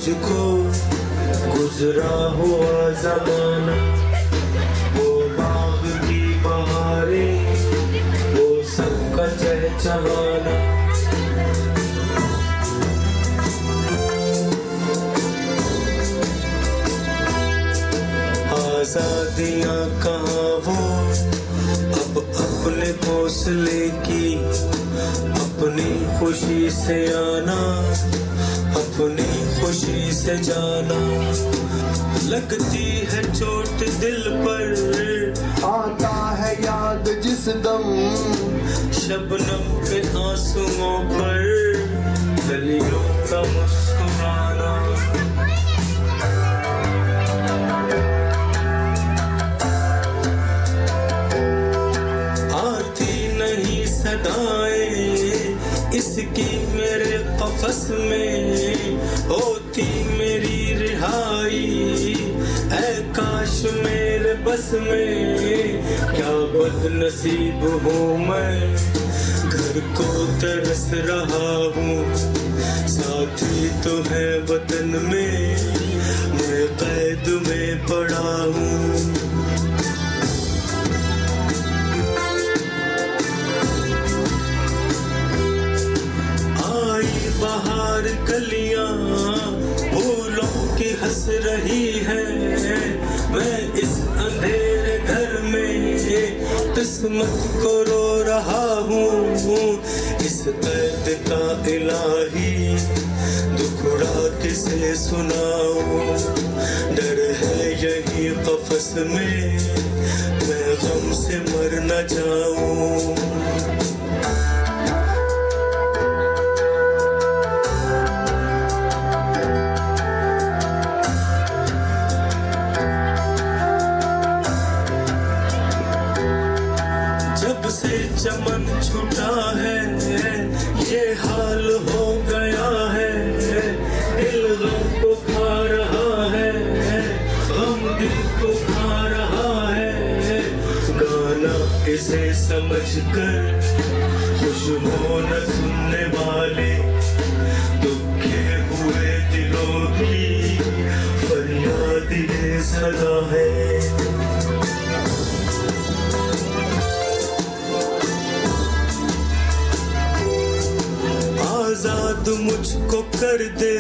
मुझको गुजरा हुआ ज़माना, वो बाग की बहारें, वो सबका चहचहाना। आज़ादियाँ कहाँ वो अब अपने घोंसले की, अपनी खुशी से आना, अपनी खुशी से जाना। लगती है चोट दिल पर, आता है याद जिस दम, शबनम के आंसुओं पर गलियों का मुस्कुराना। आती नहीं सदाएं इसकी मेरे कफस में, होती मेरी रिहाई ऐ काश मेरे बस में। क्या बदनसीब हूँ मैं, घर को तरस रहा हूँ, साथी तो है वतन में, मैं कैद में पड़ा हूँ। बाहर कलियां फूलों की हंस रही है, मैं इस अंधेरे घर में किस्मत को रो रहा हूँ। इस दर्द का इलाही दुखड़ा किसे सुनाऊं, डर है यही कफस में मैं गम से मर न जाऊं। जब से चमन छूटा है ये हाल हो गया है, दिल गम को खा रहा है, गम दिल को खा रहा है। गाना इसे समझकर खुश हो न सुनने वाले, दुखे हुए दिलों की फरियाद ये सदा है। आजाद मुझको कर दे